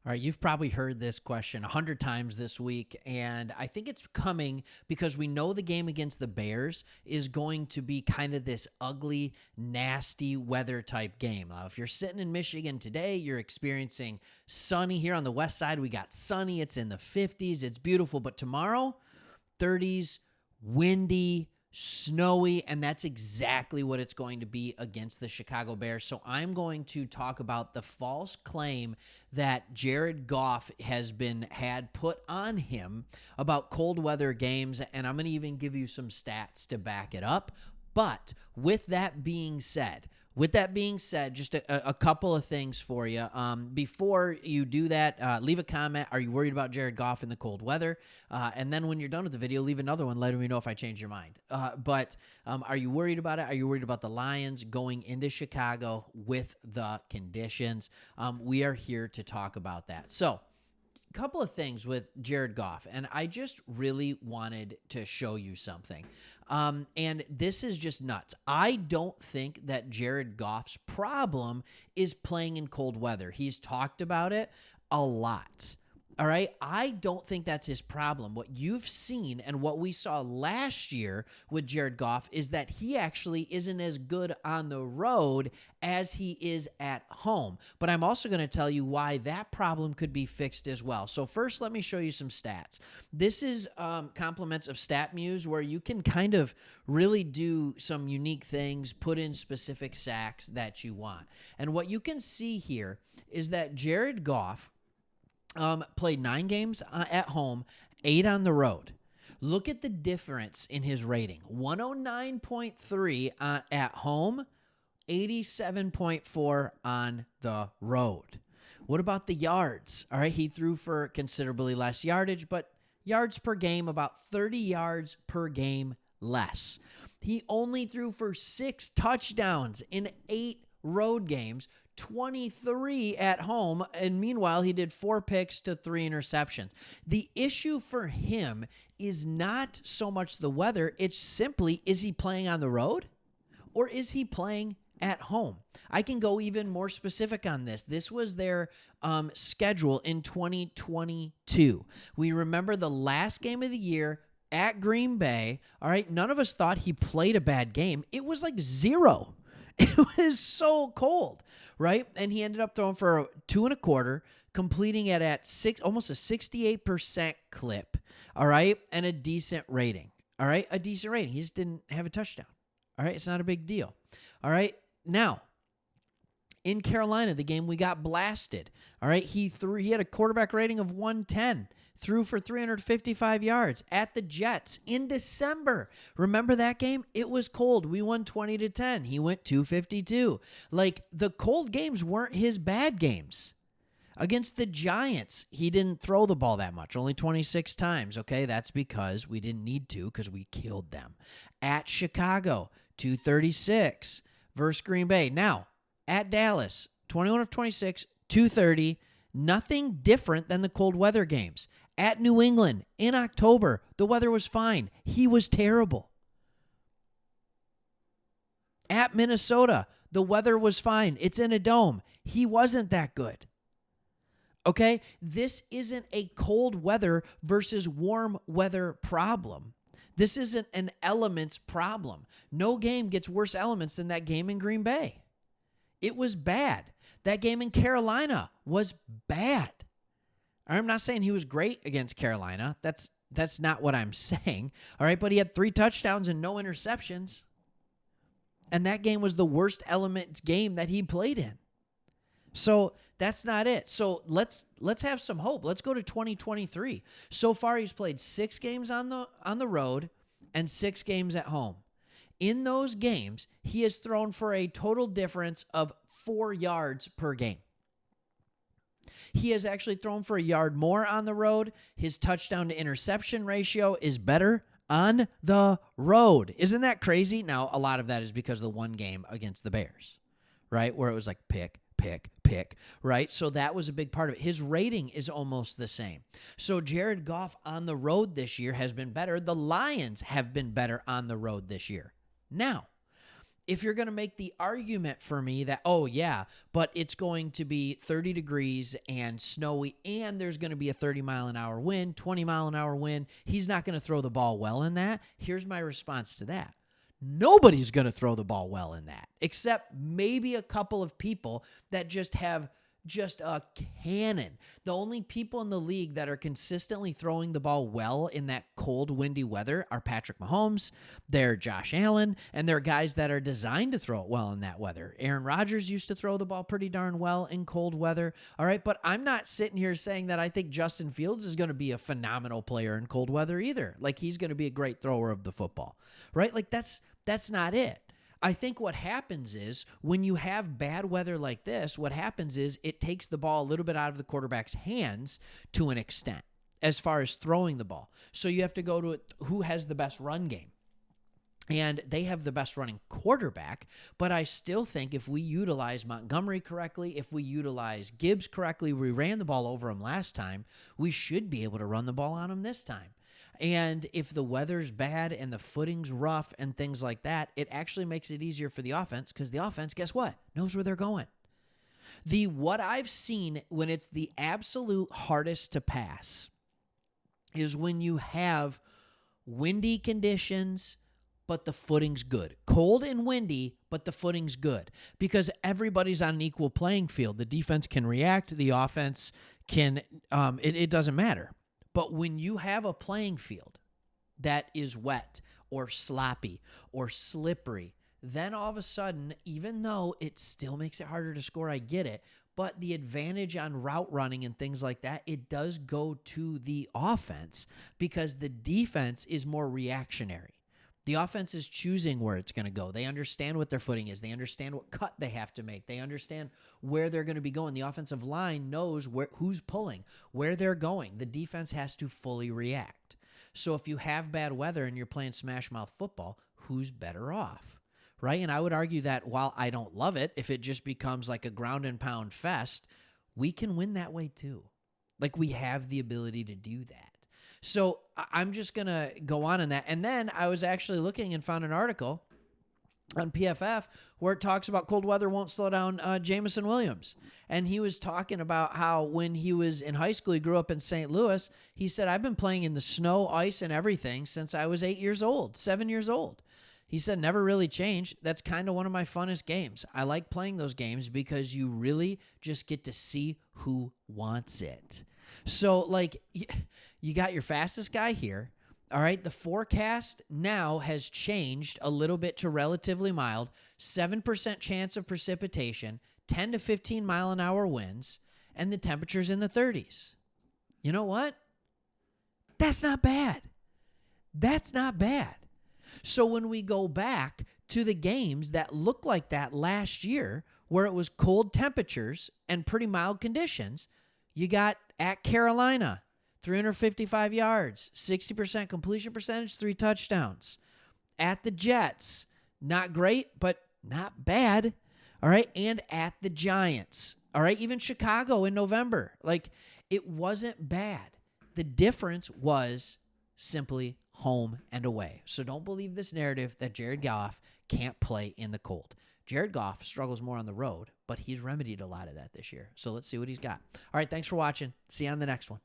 All right, you've probably heard this question 100 times this week, and I think it's coming because we know the game against the Bears is going to be kind of this ugly, nasty weather type game. Now, if you're sitting in Michigan today, you're experiencing sunny here on the west side. We got sunny. It's in the 50s. It's beautiful. But tomorrow, 30s, windy, snowy, and that's exactly what it's going to be against the Chicago Bears. So I'm going to talk about the false claim that Jared Goff had put on him about cold weather games, and I'm going to even give you some stats to back it up. But with that being said, just a couple of things for you. Before you do that, leave a comment. Are you worried about Jared Goff in the cold weather? And then when you're done with the video, leave another one letting me know if I change your mind. But are you worried about it? Are you worried about the Lions going into Chicago with the conditions? We are here to talk about that. So, couple of things with Jared Goff, and I just really wanted to show you something. And this is just nuts. I don't think that Jared Goff's problem is playing in cold weather. He's talked about it a lot. All right. I don't think that's his problem. What you've seen and what we saw last year with Jared Goff is that he actually isn't as good on the road as he is at home. But I'm also going to tell you why that problem could be fixed as well. So first, let me show you some stats. This is compliments of StatMuse, where you can kind of really do some unique things, put in specific sacks that you want. And what you can see here is that Jared Goff played 9 games at home, 8 on the road. Look at the difference in his rating. 109.3 at home, 87.4 on the road. What about the yards? All right, he threw for considerably less yardage, but yards per game, about 30 yards per game less. He only threw for 6 touchdowns in 8 road games, 23 at home, and meanwhile, he did 4 picks to 3 interceptions. The issue for him is not so much the weather, it's simply, is he playing on the road or is he playing at home? I can go even more specific on this. This was their schedule in 2022. We remember the last game of the year at Green Bay. All right, none of us thought he played a bad game. It was like 0. It was so cold, right? And he ended up throwing for 2.25, completing it at almost a 68% clip, all right, and a decent rating, all right, a decent rating. He just didn't have a touchdown, all right? It's not a big deal, all right? Now, in Carolina, the game we got blasted, all right? He had a quarterback rating of 110. Threw for 355 yards at the Jets in December. Remember that game? It was cold. We won 20-10. He went 252. Like, the cold games weren't his bad games. Against the Giants, he didn't throw the ball that much, only 26 times. Okay, that's because we didn't need to, because we killed them. At Chicago, 236 versus Green Bay. Now, at Dallas, 21 of 26, 230. Nothing different than the cold weather games. At New England in October, the weather was fine. He was terrible. At Minnesota, the weather was fine. It's in a dome. He wasn't that good. Okay? This isn't a cold weather versus warm weather problem. This isn't an elements problem. No game gets worse elements than that game in Green Bay. It was bad. That game in Carolina was bad. I'm not saying he was great against Carolina. That's not what I'm saying. All right, but he had 3 touchdowns and no interceptions. And that game was the worst elements game that he played in. So that's not it. So let's have some hope. Let's go to 2023. So far, he's played 6 games on the road and 6 games at home. In those games, he has thrown for a total difference of 4 yards per game. He has actually thrown for a yard more on the road. His touchdown to interception ratio is better on the road. Isn't that crazy? Now, a lot of that is because of the one game against the Bears, right? Where it was like pick, right? So that was a big part of it. His rating is almost the same. So Jared Goff on the road this year has been better. The Lions have been better on the road this year. Now, if you're going to make the argument for me that, oh, yeah, but it's going to be 30 degrees and snowy and there's going to be a 30-mile-an-hour wind, 20-mile-an-hour wind, he's not going to throw the ball well in that. Here's my response to that. Nobody's going to throw the ball well in that, except maybe a couple of people that just have just a cannon. The only people in the league that are consistently throwing the ball well in that cold, windy weather are Patrick Mahomes, they're Josh Allen, and they're guys that are designed to throw it well in that weather. Aaron Rodgers used to throw the ball pretty darn well in cold weather. All right, but I'm not sitting here saying that I think Justin Fields is going to be a phenomenal player in cold weather either. Like, he's going to be a great thrower of the football, right? Like, that's not it. I think what happens is when you have bad weather like this, what happens is it takes the ball a little bit out of the quarterback's hands to an extent as far as throwing the ball. So you have to go to who has the best run game. And they have the best running quarterback, but I still think if we utilize Montgomery correctly, if we utilize Gibbs correctly, we ran the ball over him last time, we should be able to run the ball on him this time. And if the weather's bad and the footing's rough and things like that, it actually makes it easier for the offense because the offense, guess what? Knows where they're going. What I've seen when it's the absolute hardest to pass is when you have windy conditions, but the footing's good. Cold and windy, but the footing's good because everybody's on an equal playing field. The defense can react. The offense can, it doesn't matter. But when you have a playing field that is wet or sloppy or slippery, then all of a sudden, even though it still makes it harder to score, I get it, but the advantage on route running and things like that, it does go to the offense because the defense is more reactionary. The offense is choosing where it's going to go. They understand what their footing is. They understand what cut they have to make. They understand where they're going to be going. The offensive line knows who's pulling, where they're going. The defense has to fully react. So if you have bad weather and you're playing smash mouth football, who's better off? Right? And I would argue that while I don't love it, if it just becomes like a ground and pound fest, we can win that way too. Like, we have the ability to do that. So I'm just going to go on in that. And then I was actually looking and found an article on PFF where it talks about cold weather won't slow down Jameson Williams. And he was talking about how when he was in high school, he grew up in St. Louis. He said, I've been playing in the snow, ice, and everything since I was 7 years old. He said, never really changed. That's kind of one of my funnest games. I like playing those games because you really just get to see who wants it. So, like, you got your fastest guy here. All right, the forecast now has changed a little bit to relatively mild, 7% chance of precipitation, 10 to 15 mile an hour winds, and the temperature's in the 30s. You know what? That's not bad. That's not bad. So when we go back to the games that looked like that last year, where it was cold temperatures and pretty mild conditions, you got at Carolina, 355 yards, 60% completion percentage, 3 touchdowns. At the Jets, not great, but not bad. All right. And at the Giants. All right. Even Chicago in November. Like, it wasn't bad. The difference was simply home and away. So don't believe this narrative that Jared Goff can't play in the cold. Jared Goff struggles more on the road, but he's remedied a lot of that this year. So let's see what he's got. All right. Thanks for watching. See you on the next one.